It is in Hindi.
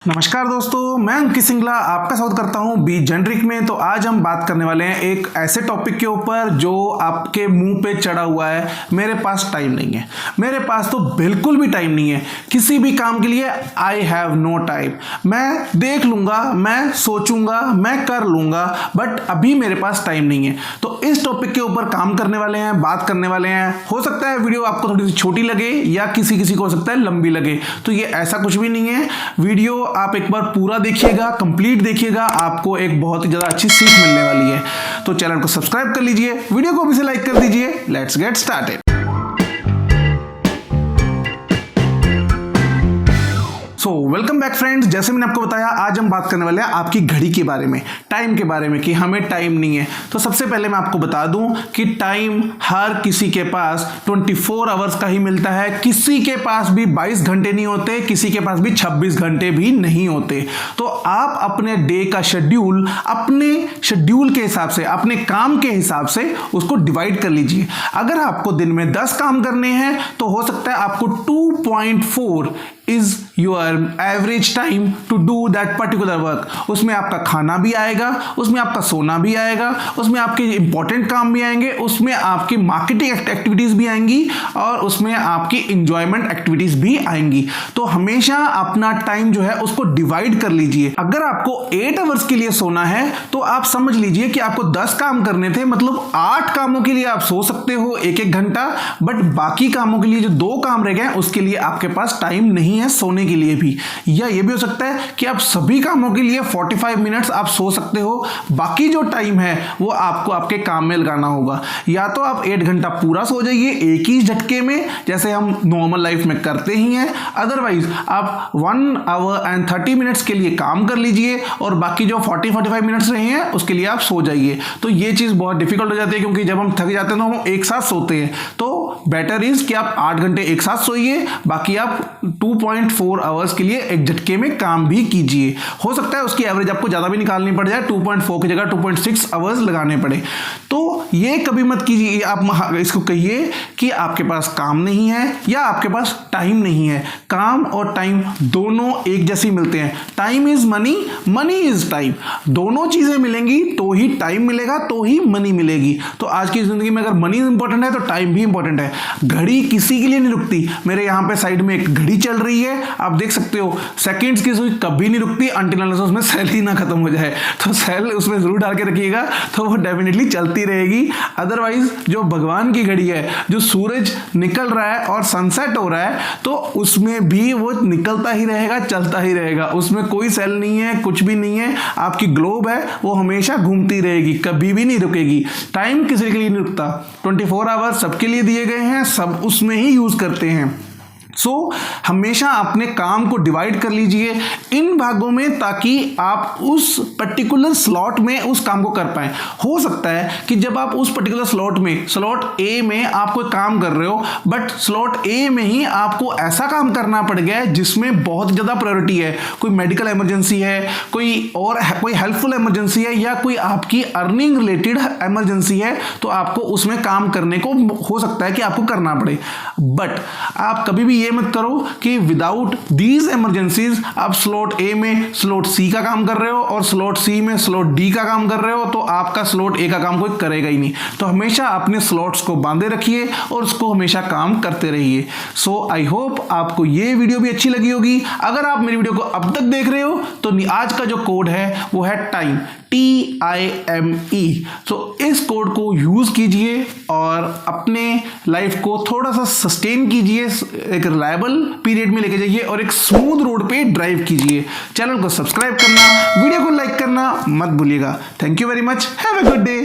नमस्कार दोस्तों, मैं अंकित सिंगला आपका स्वागत करता हूं बी जेनरिक में। तो आज हम बात करने वाले हैं एक ऐसे टॉपिक के ऊपर जो आपके मुंह पे चढ़ा हुआ है, मेरे पास टाइम नहीं है। मेरे पास तो बिल्कुल भी टाइम नहीं है किसी भी काम के लिए। I have no time. मैं देख लूंगा, मैं सोचूंगा, मैं कर लूंगा, बट अभी मेरे पास टाइम नहीं है। तो इस टॉपिक के ऊपर काम करने वाले हैं, बात करने वाले हैं। हो सकता है वीडियो आपको थोड़ी सी छोटी लगे या किसी किसी को हो सकता है लंबी लगे, तो ये ऐसा कुछ भी नहीं है। वीडियो आप एक बार पूरा देखिएगा, कंप्लीट देखिएगा, आपको एक बहुत ही ज्यादा अच्छी सीख मिलने वाली है। तो चैनल को सब्सक्राइब कर लीजिए, वीडियो को भी से लाइक कर दीजिए। Let's get started. So welcome back friends. जैसे मैंने आपको बताया, आज हम बात करने वाले हैं आपकी घड़ी के बारे में, टाइम के बारे में कि हमें टाइम नहीं है। तो सबसे पहले मैं आपको बता दूं कि टाइम हर किसी के पास 24 आवर्स का ही मिलता है। किसी के पास भी 22 घंटे नहीं होते, किसी के पास भी 26 घंटे भी नहीं होते। तो आप अपने डे का शेड्यूल अपने शेड्यूल के हिसाब से, अपने काम के हिसाब से उसको डिवाइड कर लीजिए। अगर आपको दिन में 10 काम करने हैं तो हो सकता है आपको 2.4 is your average time to do that particular work। उसमें आपका खाना भी आएगा, उसमें आपका सोना भी आएगा, उसमें आपके इंपॉर्टेंट काम भी आएंगे, उसमें आपकी मार्केटिंग एक्टिविटीज भी आएंगी और उसमें आपकी इंजॉयमेंट एक्टिविटीज भी आएंगी। तो हमेशा अपना टाइम जो है उसको डिवाइड कर लीजिए। अगर आपको 8 आवर्स के लिए सोना है तो आप समझ लीजिए कि आपको 10 काम करने थे, मतलब 8 कामों के लिए आप सो सकते हो 1-1 घंटा, बट बाकी कामों के लिए जो 2 काम रह गए उसके लिए आपके पास टाइम नहीं है सोने के लिए भी। या ये भी हो सकता है कि आप सभी कामों के लिए 45 मिनट्स आप सो सकते हो, बाकी जो टाइम है वो आपको आपके काम में लगाना होगा। या तो आप 8 घंटा पूरा सो जाइए एक ही झटके में, जैसे हम नॉर्मल लाइफ में करते ही हैं। अदरवाइज आप 1 आवर एंड 30 मिनट्स के लिए काम कर लीजिए और बाकी जो 40-45 मिनट्स रहे हैं उसके लिए आप सो जाइए। तो ये चीज बहुत डिफिकल्ट हो जाती है, क्योंकि जब हम थक जाते हैं तो हम एक साथ सोते हैं। तो बेटर इज कि आप 8 घंटे एक साथ सोइए, बाकी आप 2.4 आवर्स के लिए एक झटके में काम भी कीजिए। हो सकता है उसकी एवरेज आपको ज्यादा भी निकालनी पड़ जाए, 2.4 की जगह 2.6 आवर्स लगाने पड़े। तो ये कभी मत कीजिए, आप इसको कहिए कि आपके पास काम नहीं है या आपके पास टाइम नहीं है। काम और टाइम दोनों एक जैसे मिलते हैं। Time is money, money is time. दोनों चीजें मिलेंगी तो ही टाइम मिलेगा, तो ही मनी मिलेगी। तो आज की जिंदगी में अगर मनी इंपॉर्टेंट है तो टाइम भी इंपॉर्टेंट है। घड़ी किसी के लिए नहीं रुकती। मेरे यहां पे साइड में एक घड़ी चल रही है, आप देख सकते हो, सेकंड्स की सुई कभी नहीं रुकती अनटिल अनलेस उसमें सेल ही ना खत्म हो जाए। तो सेल उसमें जरूर डाल के रखिएगा तो वो डेफिनेटली चलती रहेगी। अदरवाइज जो भगवान की घड़ी है, जो सूरज निकल रहा है और सनसेट हो रहा है, तो उसमें भी वो निकलता ही रहेगा, चलता ही रहेगा। उसमें कोई सेल नहीं है, कुछ भी नहीं है। आपकी ग्लोब है वो हमेशा घूमती रहेगी, कभी भी नहीं रुकेगी। टाइम किसी के लिए नहीं रुकता। 24 आवर्स सबके लिए दिए गए हैं, सब उसमें ही यूज करते हैं। सो हमेशा अपने काम को डिवाइड कर लीजिए इन भागों में, ताकि आप उस पर्टिकुलर स्लॉट में उस काम को कर पाए। हो सकता है कि जब आप उस पर्टिकुलर स्लॉट में, स्लॉट ए में आप कोई काम कर रहे हो, बट स्लॉट ए में ही आपको ऐसा काम करना पड़ गया है जिसमें बहुत ज़्यादा प्रायोरिटी है। कोई मेडिकल इमरजेंसी है, कोई हेल्पफुल इमरजेंसी है, या कोई आपकी अर्निंग रिलेटेड इमरजेंसी है, तो आपको उसमें काम करने को हो सकता है कि आपको करना पड़े। बट आप कभी भी ये मत करो कि विदाउट दीज इमरजेंसीज आप स्लॉट ए में स्लॉट सी का काम कर रहे हो और स्लॉट सी में स्लॉट डी का काम कर रहे हो, तो आपका स्लॉट ए का काम कोई करेगा ही नहीं। तो हमेशा अपने स्लॉट्स को बांधे रखिए और उसको हमेशा काम करते रहिए। सो आई होप आपको ये वीडियो भी अच्छी लगी होगी। अगर आप मेरी वीडियो को अब तक देख रहे हो तो आज का जो कोड है वो है टाइम, TIME। तो इस कोड को यूज कीजिए और अपने लाइफ को थोड़ा सा सस्टेन कीजिए, एक रिलायबल पीरियड में लेके जाइए और एक स्मूथ रोड पे ड्राइव कीजिए। चैनल को सब्सक्राइब करना, वीडियो को लाइक करना मत भूलिएगा। Thank you very much, have a good day.